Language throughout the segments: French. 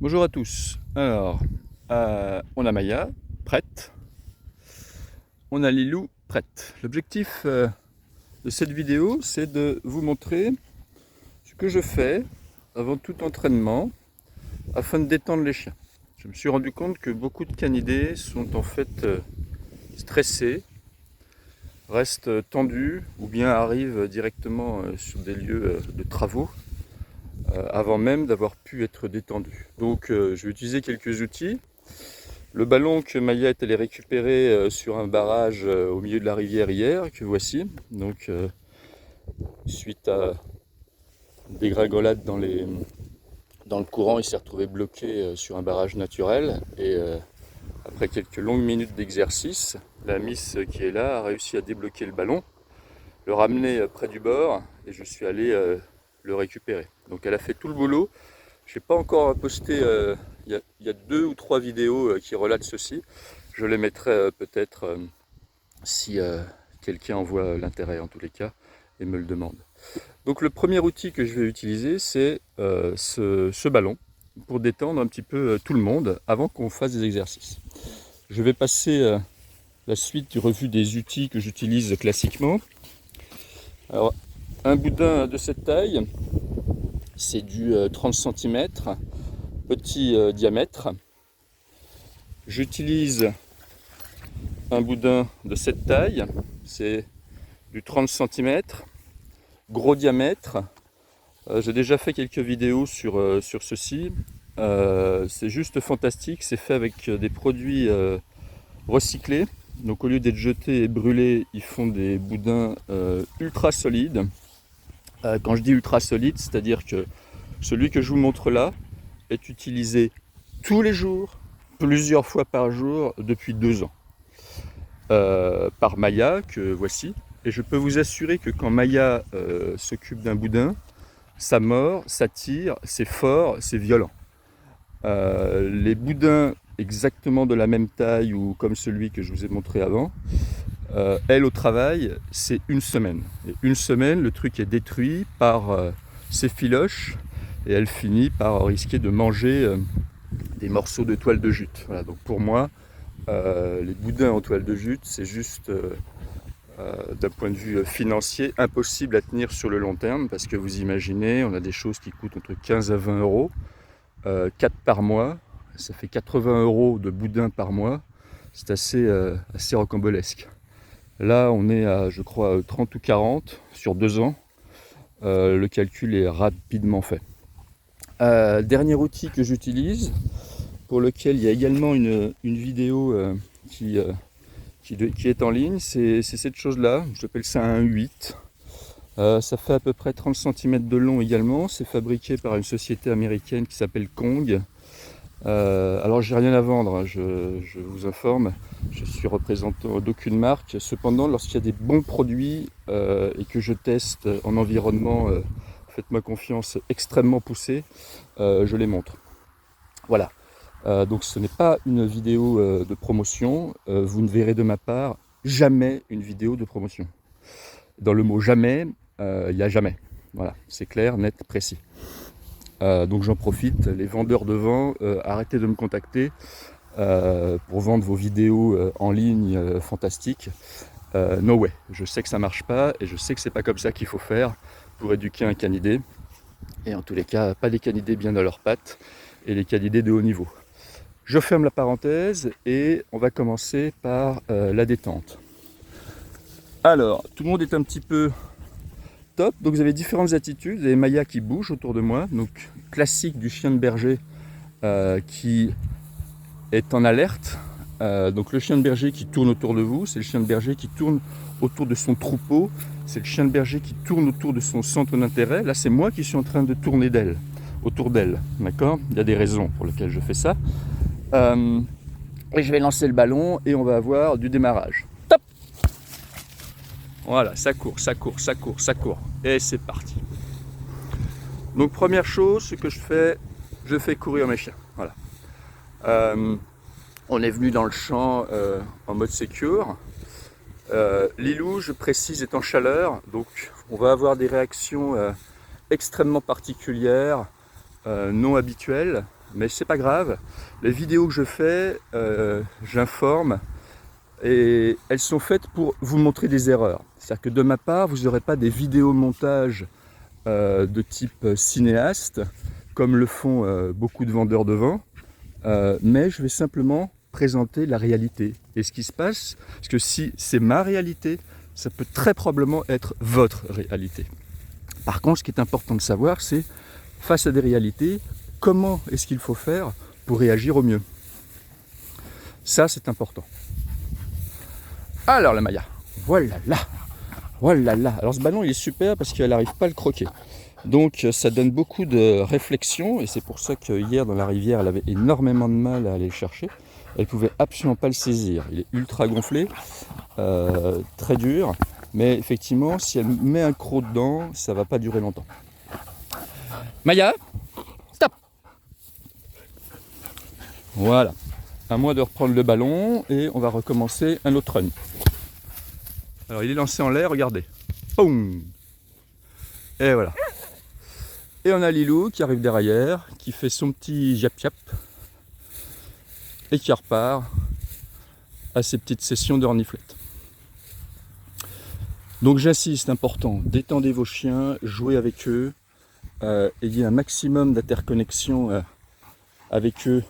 Bonjour à tous. Alors, on a Maya, prête. On a Lilou, prête. L'objectif de cette vidéo, c'est de vous montrer ce que je fais avant tout entraînement afin de détendre les chiens. Je me suis rendu compte que beaucoup de canidés sont en fait stressés, restent tendus ou bien arrivent directement sur des lieux de travaux avant même d'avoir pu être détendus. Donc je vais utiliser quelques outils. Le ballon que Maya est allée récupérer sur un barrage au milieu de la rivière hier, que voici. Donc suite à une dégringolade dans le courant, il s'est retrouvé bloqué sur un barrage naturel. Et après quelques longues minutes d'exercice, la miss qui est là a réussi à débloquer le ballon, le ramener près du bord et je suis allé le récupérer. Donc elle a fait tout le boulot. Je n'ai pas encore posté, il y a 2 ou 3 vidéos qui relatent ceci. Je les mettrai peut-être si quelqu'un en voit l'intérêt en tous les cas et me le demande. Donc le premier outil que je vais utiliser, c'est ce ballon pour détendre un petit peu tout le monde avant qu'on fasse des exercices. Je vais passer la suite du revue des outils que j'utilise classiquement. Alors, un boudin de cette taille, c'est du 30 cm, petit diamètre. J'utilise un boudin de cette taille, c'est du 30 cm, gros diamètre. J'ai déjà fait quelques vidéos sur ceci. C'est juste fantastique, c'est fait avec des produits recyclés. Donc au lieu d'être jetés et brûlés, ils font des boudins ultra solides. Quand je dis ultra solide, c'est-à-dire que celui que je vous montre là est utilisé tous les jours, plusieurs fois par jour, depuis 2 ans. Par Maya, que voici. Et je peux vous assurer que quand Maya s'occupe d'un boudin, ça mord, ça tire, c'est fort, c'est violent. Les boudins exactement de la même taille ou comme celui que je vous ai montré avant, elle au travail, c'est 1 semaine. Et 1 semaine, le truc est détruit par ses filoches et elle finit par risquer de manger des morceaux de toile de jute. Voilà, donc pour moi, les boudins en toile de jute, c'est juste d'un point de vue financier impossible à tenir sur le long terme parce que vous imaginez, on a des choses qui coûtent entre 15 à 20 euros, 4 par mois, ça fait 80 euros de boudin par mois, c'est assez rocambolesque. Là, on est à, je crois, 30 ou 40 sur 2 ans. Le calcul est rapidement fait. Dernier outil que j'utilise, pour lequel il y a également une vidéo qui est en ligne, c'est cette chose-là. J'appelle ça un 8. Ça fait à peu près 30 cm de long également. C'est fabriqué par une société américaine qui s'appelle Kong. Alors j'ai rien à vendre, hein, je vous informe, je suis représentant d'aucune marque. Cependant, lorsqu'il y a des bons produits et que je teste en environnement, faites-moi confiance, extrêmement poussé, je les montre. Voilà, donc ce n'est pas une vidéo de promotion, vous ne verrez de ma part jamais une vidéo de promotion. Dans le mot jamais, il y a jamais. Voilà, c'est clair, net, précis. Donc j'en profite, les vendeurs de vent, arrêtez de me contacter pour vendre vos vidéos en ligne fantastiques. No way, je sais que ça marche pas et je sais que c'est pas comme ça qu'il faut faire pour éduquer un canidé. Et en tous les cas, pas des canidés bien dans leurs pattes et les canidés de haut niveau. Je ferme la parenthèse et on va commencer par la détente. Alors, tout le monde est un petit peu top, donc vous avez différentes attitudes. Vous avez Maya qui bouge autour de moi, donc classique du chien de berger qui est en alerte. Donc le chien de berger qui tourne autour de vous, c'est le chien de berger qui tourne autour de son troupeau, c'est le chien de berger qui tourne autour de son centre d'intérêt. Là, c'est moi qui suis en train de tourner autour d'elle, d'accord? Il y a des raisons pour lesquelles je fais ça. Et je vais lancer le ballon et on va avoir du démarrage. Top! Voilà, ça court, ça court, ça court, ça court. Et c'est parti. Donc première chose, ce que je fais courir mes chiens. Voilà. On est venu dans le champ en mode secure. Lilou, je précise, est en chaleur, donc on va avoir des réactions extrêmement particulières, non habituelles. mais c'est pas grave. Les vidéos que je fais, j'informe, et elles sont faites pour vous montrer des erreurs. C'est-à-dire que de ma part, vous n'aurez pas des vidéos montages de type cinéaste, comme le font beaucoup de vendeurs de vin, mais je vais simplement présenter la réalité et ce qui se passe, parce que si c'est ma réalité, ça peut très probablement être votre réalité. Par contre, ce qui est important de savoir, c'est face à des réalités, comment est-ce qu'il faut faire pour réagir au mieux. Ça, c'est important. Alors la Maya, voilà là, voilà là. Alors ce ballon, il est super parce qu'elle n'arrive pas à le croquer. Donc ça donne beaucoup de réflexion et c'est pour ça que hier dans la rivière, elle avait énormément de mal à aller le chercher. Elle pouvait absolument pas le saisir. Il est ultra gonflé, très dur, mais effectivement, si elle met un croc dedans, ça va pas durer longtemps. Maya, stop. Voilà. À moi de reprendre le ballon et on va recommencer un autre run. Alors il est lancé en l'air, regardez. Boum. Et voilà. Et on a Lilou qui arrive derrière, qui fait son petit jap-jap et qui repart à ses petites sessions de reniflette. Donc j'insiste, important, détendez vos chiens, jouez avec eux, ayez un maximum d'interconnexion avec eux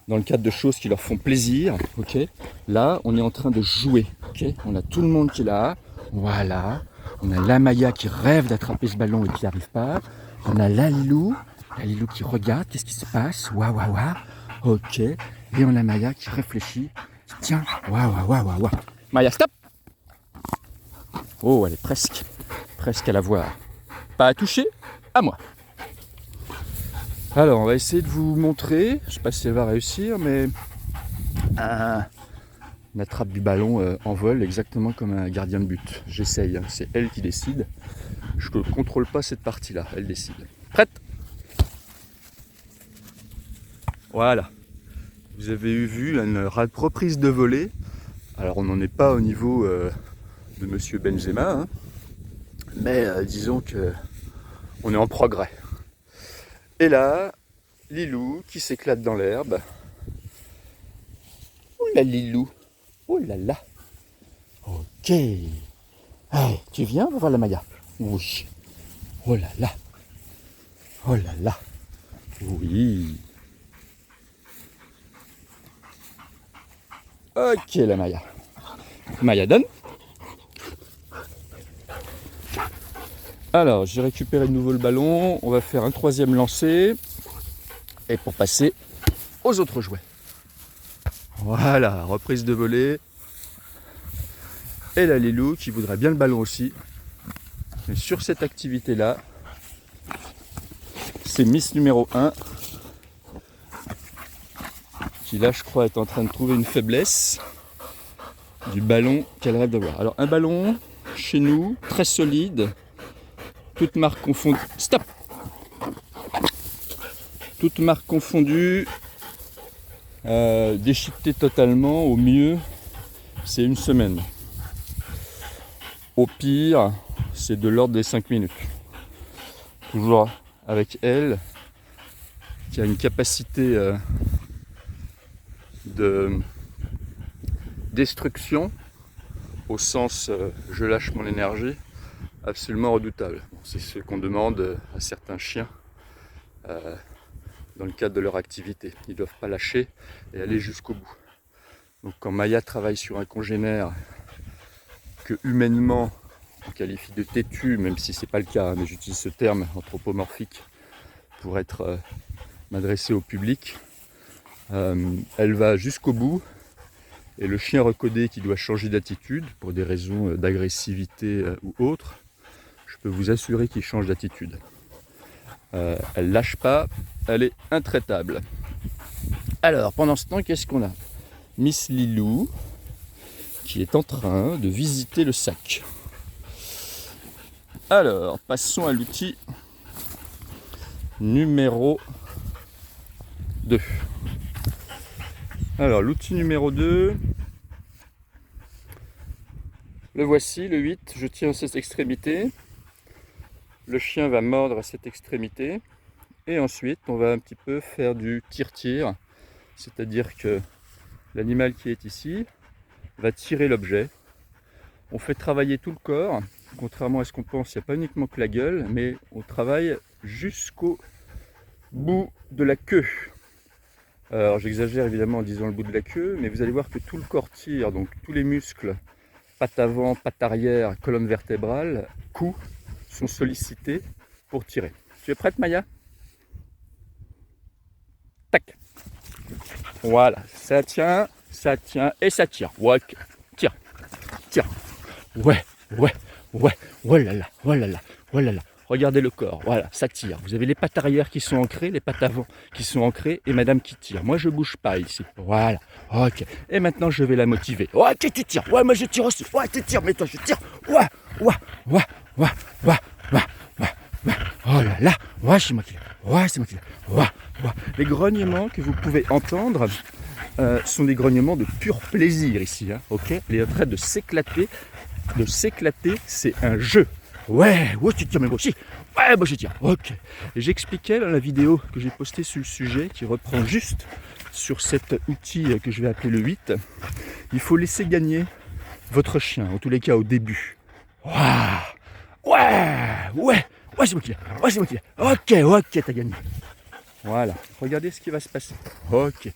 dans le cadre de choses qui leur font plaisir. Okay, là, on est en train de jouer. Okay, on a tout le monde qui est là. Voilà. On a la Maya qui rêve d'attraper ce ballon et qui n'y arrive pas. On a la Lilou qui regarde, qu'est-ce qui se passe. Waouh, waouh, waouh. Ok. Et on a Maya qui réfléchit. Tiens, waouh, waouh, waouh, waouh. Maya, stop. Oh, elle est presque à la voir. Pas à toucher, à moi. Alors, on va essayer de vous montrer. Je ne sais pas si elle va réussir, mais on attrape du ballon en vol, exactement comme un gardien de but. J'essaye, hein. C'est elle qui décide. Je ne contrôle pas cette partie-là, elle décide. Prête? Voilà. Vous avez vu une reprise de volée. Alors, on n'en est pas au niveau de Monsieur Benzema, hein. Mais disons que on est en progrès. Et là, Lilou qui s'éclate dans l'herbe. Oh la Lilou. Oh là là. Ok. Allez, tu viens, on va voir la Maya. Oui. Oh là là. Oh là là. Oui. Ok la Maya. Maya donne. Alors, j'ai récupéré de nouveau le ballon. On va faire un troisième lancer. Et pour passer aux autres jouets. Voilà, reprise de volée. Et la Lilou qui voudrait bien le ballon aussi. Mais sur cette activité-là, c'est Miss numéro 1 qui là je crois est en train de trouver une faiblesse du ballon qu'elle rêve d'avoir. Alors un ballon chez nous, très solide, toute marque confondue. Stop! Toute marque confondue, déchiqueté totalement, au mieux c'est une semaine. Au pire, c'est de l'ordre des 5 minutes. Toujours avec elle, qui a une capacité de destruction, au sens je lâche mon énergie, absolument redoutable. C'est ce qu'on demande à certains chiens dans le cadre de leur activité. Ils ne doivent pas lâcher et aller jusqu'au bout. Donc quand Maya travaille sur un congénère que humainement on qualifie de têtu, même si c'est pas le cas, mais j'utilise ce terme anthropomorphique pour être m'adresser au public, elle va jusqu'au bout et le chien recodé qui doit changer d'attitude pour des raisons d'agressivité ou autre, je peux vous assurer qu'il change d'attitude. Elle lâche pas, elle est intraitable. Alors pendant ce temps, qu'est-ce qu'on a? Miss Lilou qui est en train de visiter le sac. Alors, passons à l'outil numéro 2. Alors, l'outil numéro 2, le voici, le 8. Je tiens à cette extrémité. Le chien va mordre à cette extrémité. Et ensuite, on va un petit peu faire du tire-tire, c'est-à-dire que l'animal qui est ici va tirer l'objet. On fait travailler tout le corps, contrairement à ce qu'on pense, il n'y a pas uniquement que la gueule, mais on travaille jusqu'au bout de la queue. Alors j'exagère évidemment en disant le bout de la queue, mais vous allez voir que tout le corps tire, donc tous les muscles, patte avant, patte arrière, colonne vertébrale, cou, sont sollicités pour tirer. Tu es prête, Maya? Tac. Voilà, ça tient et ça tire. Ouais, tire, tire. Ouais, ouais, ouais, oh là là, oh là là, oh là là. Regardez le corps, voilà, ça tire. Vous avez les pattes arrière qui sont ancrées, les pattes avant qui sont ancrées et madame qui tire. Moi, je bouge pas ici. Voilà, ok. Et maintenant, je vais la motiver. Ouais, tu tires. Ouais, moi, je tire aussi. Ouais, tu tires, mais toi, je tire. Ouais, ouais, ouais, ouais, ouais, ouais, ouais, ouais. Oh là là, ouais, c'est moi qui l'ai. Ouais, c'est moi qui l'ai. Ouais, ouais. Les grognements que vous pouvez entendre sont des grognements de pur plaisir ici. Hein, ok. Elle est en train de s'éclater. De s'éclater, c'est un jeu. Ouais, ouais, tu tires, mais moi aussi. Ouais, moi je tire. Ok. Et j'expliquais dans la vidéo que j'ai postée sur le sujet, qui reprend juste sur cet outil que je vais appeler le 8. Il faut laisser gagner votre chien, en tous les cas au début. Waouh, ouais, ouais, ouais, c'est moi qui l'ai. Ouais, c'est moi qui l'ai. Ok, ok, t'as gagné. Voilà. Regardez ce qui va se passer. Ok.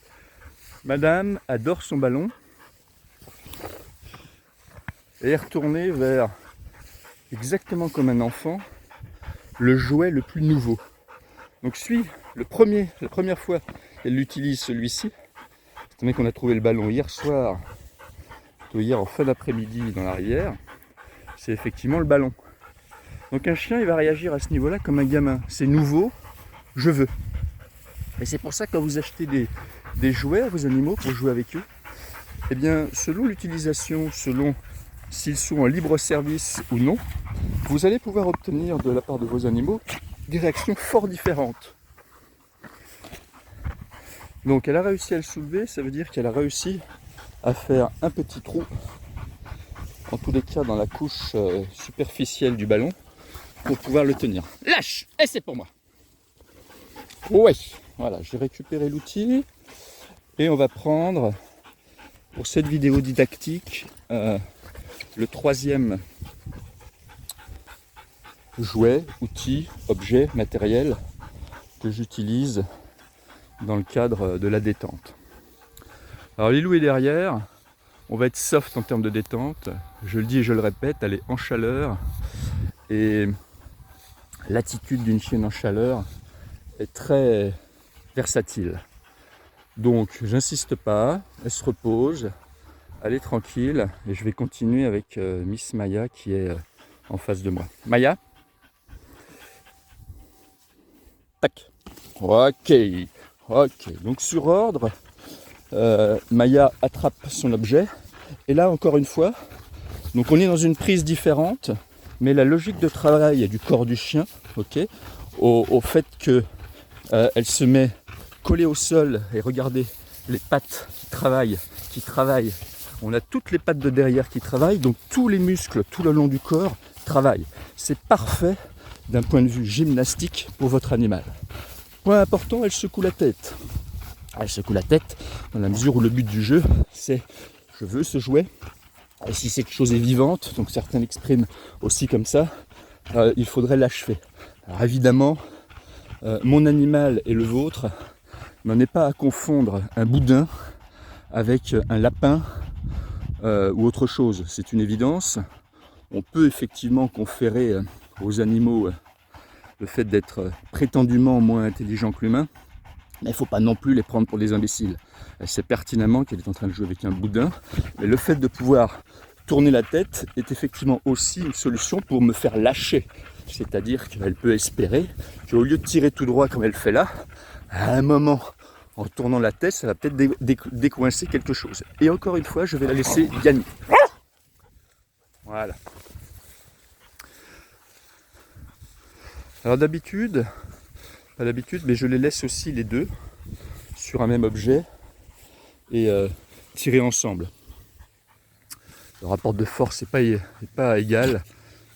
Madame adore son ballon. Et est retournée vers, exactement comme un enfant, le jouet le plus nouveau. Donc la première fois qu'elle utilise celui-ci, c'est vrai qu'on a trouvé le ballon hier soir, plutôt hier en fin d'après-midi dans la rivière, c'est effectivement le ballon. Donc un chien, il va réagir à ce niveau-là comme un gamin. C'est nouveau, je veux. Et c'est pour ça que quand vous achetez des jouets à vos animaux pour jouer avec eux, eh bien, selon l'utilisation, selon s'ils sont en libre service ou non, vous allez pouvoir obtenir de la part de vos animaux des réactions fort différentes. Donc elle a réussi à le soulever, ça veut dire qu'elle a réussi à faire un petit trou, en tous les cas dans la couche superficielle du ballon, pour pouvoir le tenir. Lâche! Et c'est pour moi! Ouais, voilà, j'ai récupéré l'outil et on va prendre, pour cette vidéo didactique, le troisième jouet, outil, objet, matériel que j'utilise dans le cadre de la détente. Alors Lilou est derrière, on va être soft en termes de détente, je le dis et je le répète, elle est en chaleur et l'attitude d'une chienne en chaleur est très versatile. Donc j'insiste pas, elle se repose, elle est tranquille et je vais continuer avec Miss Maya qui est en face de moi. Maya? Tac. Ok. Ok. Donc sur ordre, Maya attrape son objet. Et là encore une fois, donc on est dans une prise différente, mais la logique de travail du corps du chien, ok, au fait que elle se met collée au sol et regardez les pattes qui travaillent. On a toutes les pattes de derrière qui travaillent, donc tous les muscles tout le long du corps travaillent. C'est parfait d'un point de vue gymnastique pour votre animal. Point important, elle secoue la tête. Elle secoue la tête dans la mesure où le but du jeu, c'est je veux ce jouet. Et si cette chose est vivante, donc certains l'expriment aussi comme ça, il faudrait l'achever. Alors évidemment, mon animal et le vôtre n'en est pas à confondre un boudin avec un lapin ou autre chose. C'est une évidence. On peut effectivement conférer aux animaux le fait d'être prétendument moins intelligents que l'humain, mais il ne faut pas non plus les prendre pour des imbéciles. Elle sait pertinemment qu'elle est en train de jouer avec un boudin, mais le fait de pouvoir tourner la tête est effectivement aussi une solution pour me faire lâcher. C'est-à-dire qu'elle peut espérer qu'au lieu de tirer tout droit comme elle fait là, à un moment, en tournant la tête, ça va peut-être décoincer quelque chose. Et encore une fois, je vais la laisser gagner. Voilà. Alors d'habitude, pas d'habitude, mais je les laisse aussi les deux sur un même objet et tirer ensemble. Le rapport de force n'est pas égal,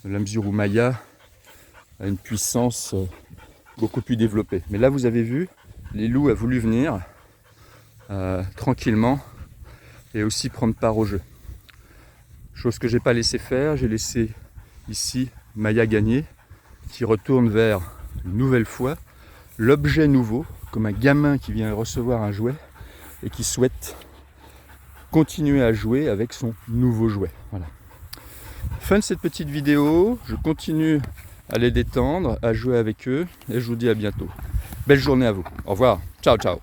dans la mesure où Maya a une puissance beaucoup plus développé. Mais là, vous avez vu, Lilou a voulu venir tranquillement et aussi prendre part au jeu. Chose que j'ai pas laissé faire, j'ai laissé ici Maya gagner, qui retourne vers une nouvelle fois l'objet nouveau, comme un gamin qui vient recevoir un jouet et qui souhaite continuer à jouer avec son nouveau jouet. Voilà. Fin de cette petite vidéo, je continue à les détendre, à jouer avec eux et je vous dis à bientôt. Belle journée à vous. Au revoir. Ciao, ciao.